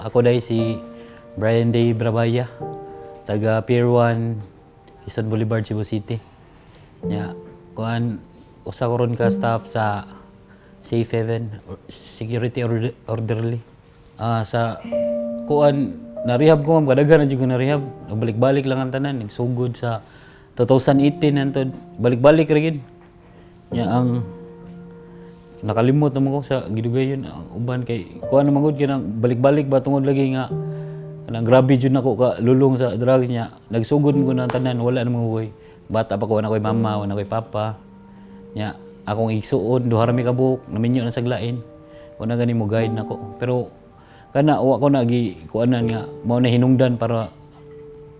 Ako dahil si Brian Day Brabaya, taga Pier 1, Quezon Boulevard, Cebu City. Nya, kuan usa ko ron ka staff sa Safe Haven, security orderly. Sa kuan na-rehab ko ma'am, kadaghan na jud ko na-rehab. Balik-balik lang ang tanan, nagsugod sa 2018 nantod. Balik-balik ra gid. Nya ang nakalimot naman ko sa gidugayon ang uban kay kuan naman gud kanang balik-balik ba tungod lagi nga kanang grabe jud nako ka lulong sa drugs niya. Nagsugod mo na tanan, wala namang buhay. Bata pa ko, wala ko'y mama, wala ko'y papa. Nya akong igsuon duha ra mi ka buok, naminyo na saglain. Wala gani mo guide nako. Pero kana wa ko na gi kuanan nga mao na hinungdan para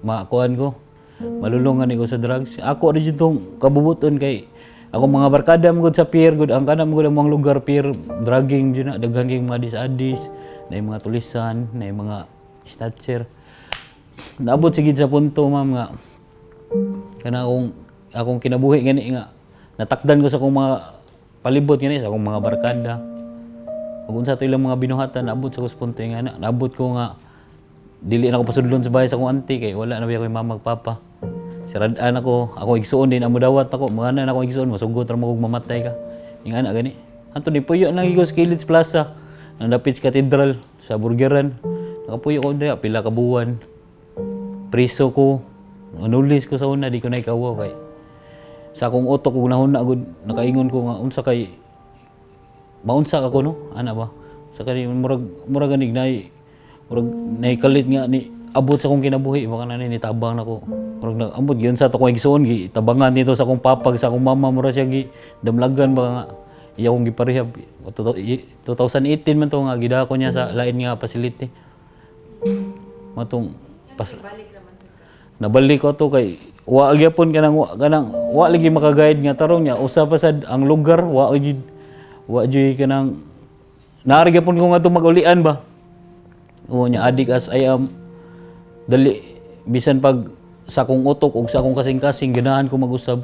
makuan ko. Malulungan ko sa drugs. Ako rin itong kabubuton kay ako mga barkada mo sa pier good ang kanam gud ang mga lugar pier dragging jud na daghan kay mga disadis, na mga tulisan, na mga snatcher. Naabot sigid sa punto ma'am nga kana akong kinabuhi gani nga natakdan ko sa akong mga palibot gani sa akong mga barkada. Ug unsa to ilang mga binuhatan naabot sa punto nga naabot ko nga dili na ako pasudlon sa bahay sa akong auntie kay wala na biya ko mama ug papa. Siradaan ako igsuon din amo dawat ako, mga na ako igsuon masugot ra mo kog mamatay ka. Ning ana gani. Anto ni puyo lang igos Kilits Plaza. Nandapit sa katedral sa Burgeran. Nakapuyo ko diha pila ka buwan. Priso ko. Anulis ko sa una di ko na ikawo kay sa akong utok ug nahuna gud nakaingon ko nga unsa kay maunsa ka ko no ana ba sa kani murag ganig nay murag naikalit nga ni abot sa akong kinabuhi baka na ni tabang nako murag naambot gyud sa to kong igsuon gi tabangan nito sa akong papag sa akong mama mura siya gi damlagan ba nga iya kong giparehab 2018 man to nga gidako niya sa lain nga facility matong nabalik ko to kay wa gyapon kanang wa lagi maka-guide nga tarong niya usa pa sad ang lugar wa jud kanang naari gyapon ko nga to mag-ulian ba o nya adik as I am dali bisan pag sa akong utok ug sa akong kasing-kasing ganahan ko mag-usab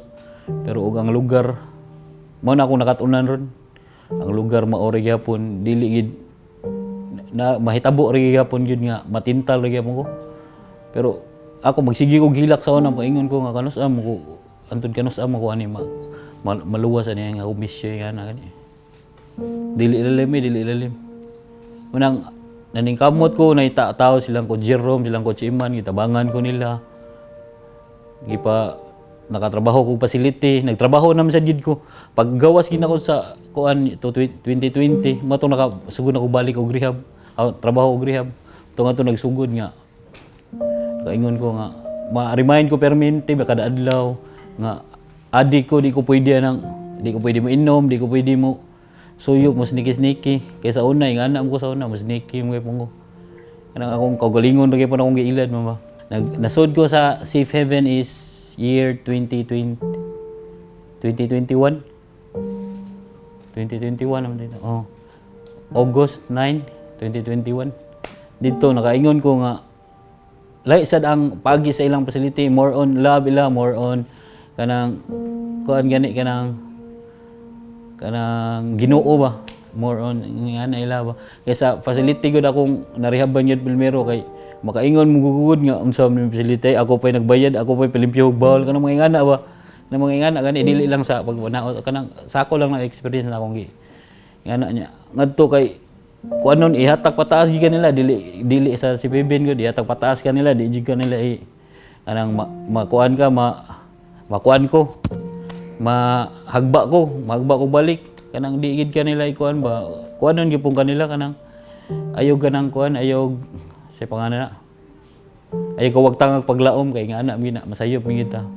pero ug ang lugar mao na ako nakatunan ron ang lugar maori gyapon dili gid na mahitabo ri gyapon gyud nga matintal ri gyapon ko pero ako magsige og hilak sa una paingon ko nga kanus-am ko antud kanus-am ko ani maluwas ani nga umisyo nga na gani dili ilalim unang naning kamot ko na tao silang ko Jerome silang ko Chiman gitabangan ko nila gipa nakatrabaho ko facility nagtrabaho naman sa jid ko paggawas gid nako sa kuan 2020 mo to nakasugod ako balik og rehab trabaho og rehab to nga to nagsugod nga kaingon ko nga ma-remind ko permanente ba kada adlaw nga adik ko di ko pwede mo inom di ko pwede mo suyok mo sneaky kaysa una yung anak ko sa una mo sneaky mo kay pungo kanang akong kagalingon ra gyapon akong giilad mo ba nasud ko sa Safe Haven is year 2021 naman dito August 9 2021 dito nakaingon ko nga lahi sad ang pagi sa ilang facility more on love ila more on kanang kuan gani kanang Ginoo ba more on nga na ila ba kaysa facility gud akong narehaban yun Pilmero kay makaingon mo gugud nga unsa man facility ako pay nagbayad ako pay palimpyo og bawal kanang mga ingana ba na mga ingana gani dili lang sa pagbanao kanang sako lang na experience na akong ingana nya ngadto kay kuanon ihatag pataas gyud kanila dili sa si Beben gud ihatag pataas kanila di jud kanila kanang makuan ka makuan ko mahagba ko balik kanang di gid kanila ikuan ba kuanon gyud pong kanila kanang ayog kanang kuan ayog sa pangalan na ayog kawag tangag paglaom kay nga ana mi na masayop mi kita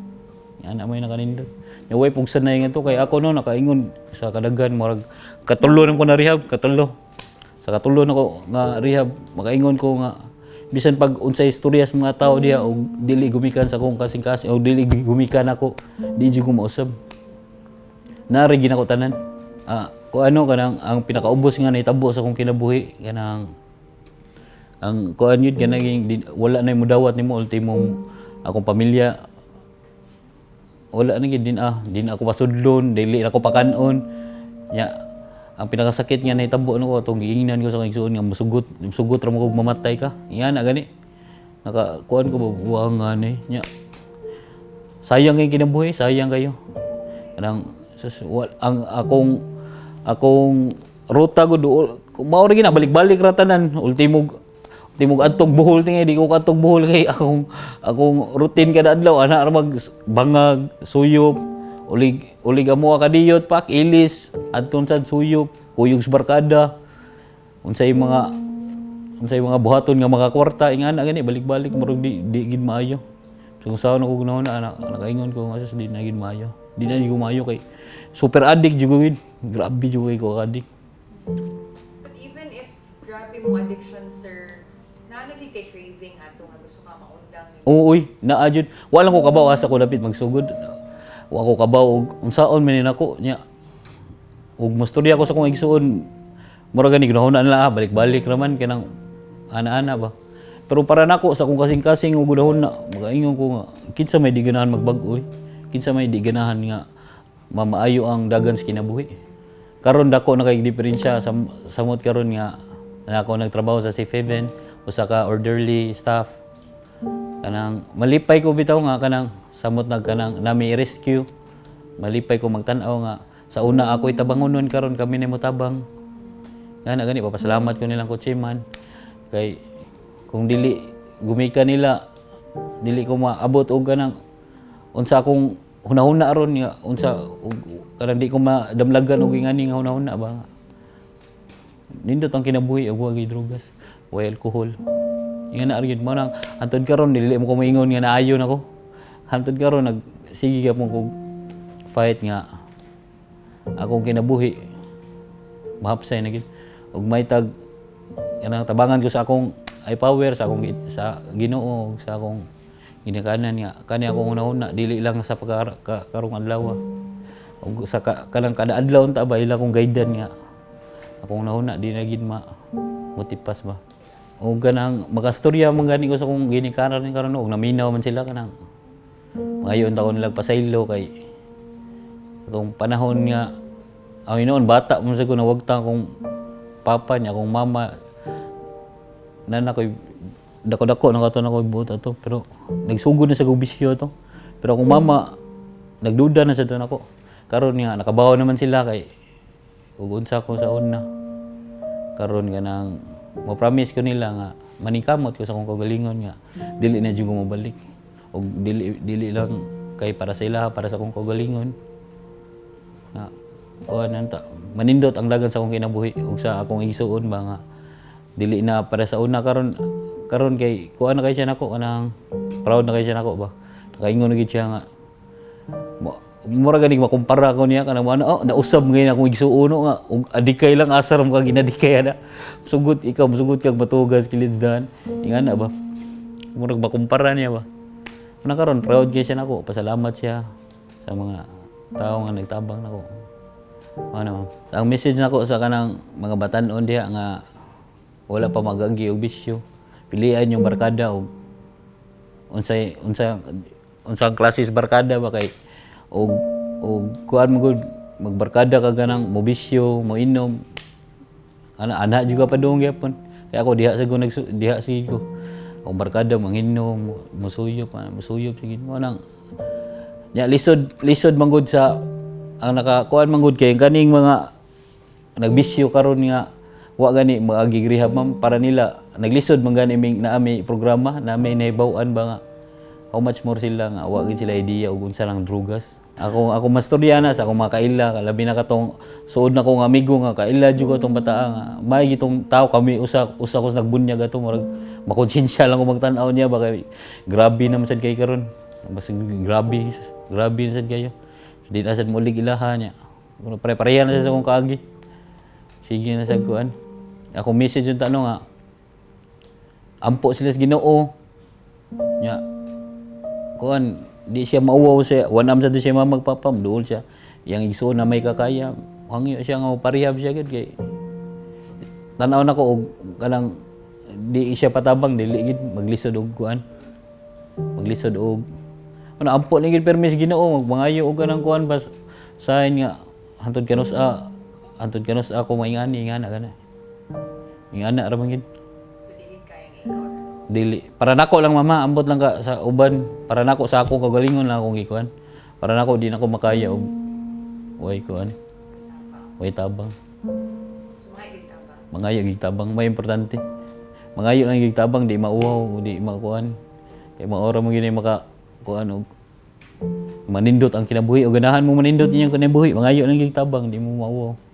nga ana may nakanindot nya way pug sanay nga to kay ako no nakaingon sa kadaghan murag katulo ko na rehab sa katulo nako nga rehab makaingon ko nga bisan pag unsay istorya sa mga tao diha og dili gumikan sa akong kasing-kasing o dili gumikan ako di jud ko mausab nari gid ako tanan kung ano kanang ang pinakaubos nga nahitabo sa akong kinabuhi kanang ang kuan yun kanang wala na mo dawat nimo ultimo akong pamilya wala na gid din ako pasudlon dili ako pakanon nya ang pinakasakit nga nahitabo nako atong giingnan ko sa akong igsuon nga musugot ra mo kog mamatay ka. Iya na gani. Nakakuan ko buwangan nya. Sayang kay kinabuhi, sayang kayo. Kanang ang akong ruta ko do mao rin na balik-balik ra tanan ultimog adtog buhol tinga di ko kadtog buhol kay akong routine kada adlaw ana ra mag bangag suyop ulig amo kadiyot pak ilis adton sad suyop kuyog sa barkada unsay mga buhaton nga mga kwarta ingana gani balik-balik murag di gid maayo so kung saan ako gunahon na nakaingon ko nga di na gid maayo di na gid maayo kay super addict jud gid grabe jud ko addict. But even if grabe mo addiction, sir, nalagi kay craving ato nga gusto ka maundang. Uy, naa jud. Wala ko kabaw asa ko dapit magsugod. Wa ko kabaw og unsaon man nako nya. Ug mostorya ko sa kong igsuon. Mura gani ginahon na balik-balik raman kanang ana-ana ba. Pero para nako sa kong kasing-kasing ug gudahon na magaingon ko nga kinsa may di ganahan magbag-o. Kinsa may di ganahan nga mamaayo ang dagan sa kinabuhi. Karon dako na kay diferensya samot karon nga ako nagtrabaho sa Safe Haven usa ka orderly staff kanang malipay ko bitaw nga kanang samot kanang nami rescue malipay ko magtan-aw nga sa una ako itabangonon karon kami ni motabang gani papasalamat ko nilang kutseman kay kung dili gumika nila dili ko maabot og kanang unsa akong hunahuna aron nga unsa kanang di ko madamlagan og ingani nga hunahuna ba nindot ang kinabuhi og wag drogas wa alcohol ingana argument mo nang hantod karon dili mo ko maingon nga naayo nako hantod karon nagsige gyapon kog fight nga akong kinabuhi mahapsay na gid og may tag kanang tabangan ko sa akong ay power sa akong sa Ginoo sa akong ginikanan nga kani akong una-una dili lang sa karong adlaw ug sa kanang kada adlaw ta ba ila kong guidean nga akong una di na gid motipas ba ug kanang magastorya man gani ko sa akong ginikanan ni karon ug naminaw man sila kanang ngayon ta ko nila pasaylo kay atong panahon nga noon bata man sa ko nawagta akong papa niya akong mama nana koy dako-dako nakaton ako ibuot ato pero nagsugod na sa bisyo to pero akong mama nagduda na sa to nako karon nga nakabaw naman sila kay ug unsa ko sa una karon ganang mo-promise ko nila nga maningkamot ko sa akong kagalingon nga dili na jud ko mabalik ug dili lang kay para sa ila para sa akong kagalingon nga kuan nanta manindot ang dagan sa akong kinabuhi ug sa akong igsuon ba nga dili na para sa una karon kay kuan na kay siya nako kanang proud na kay siya nako ba nakaingon na gid siya nga mura gani makumpara ko niya kanang ano nausab ngayon akong igsuon nga ug adikay lang asar mo kag ginadikay ana sugot kag matugas kiliddan ingana ba mura makumpara niya ba una karon proud kay siya nako pasalamat siya sa mga tao nga nagtabang nako ano ang message nako sa kanang mga batan-on diha nga wala pa magagi og bisyo pilian yung barkada og unsang klases barkada ba kay og kuan mo gud magbarkada ka ganang mo bisyo mo inom ana juga pa dong gyapon kay ako diha sa diha sigid ko og barkada manginom musuyop sigid mo nang nya lisod man gud sa ang nakakuan man gud kay kaning mga nagbisyo karon nga wa gani magigirehab man para nila naglisod man gani ming naami programa naami nahibaw-an ba nga how much more sila nga wa gid sila idea og unsa lang drugas ako mastorya na sa akong mga kaila labi na katong suod na kong amigo nga kaila jud ko tong bata nga may gitong tao kami usa ko nagbunyag ato murag makonsensya lang ko magtan-aw niya ba kay grabe naman sad kay karon mas grabe sad kayo di na sad mulig ilaha niya pare-parehan na sa akong kaagi sige na sad kuan ako message yung tanong nga ampo sila sa Ginoo nya kuan di siya mauwaw siya wanam sa siya magpapam duol siya yang igsoon na may kakaya hangyo siya nga parehab siya gid kay tanaw nako og kanang di siya patabang dili gid maglisod og kuan maglisod og ano ampo ni gid permis Ginoo magmangayo og kanang kuan bas sain nga hantod kanus antod kanos ako maingani ingana kana. Ingana ra man gid. So, di kaya nga ikaw. Dili para nako lang mama, ambot lang ka sa uban, para nako sa akong kagalingon lang akong gikuan. Para nako di nako makaya og way kuan. Way tabang. So, mga igitaba. Mangayo gid tabang may importante. Mangayo lang gid tabang di mauwaw, di makuan. Kay maora mo gini maka kuan og manindot ang kinabuhi o ganahan mo manindot inyong kinabuhi, mangayo lang gid tabang di mo mauwaw.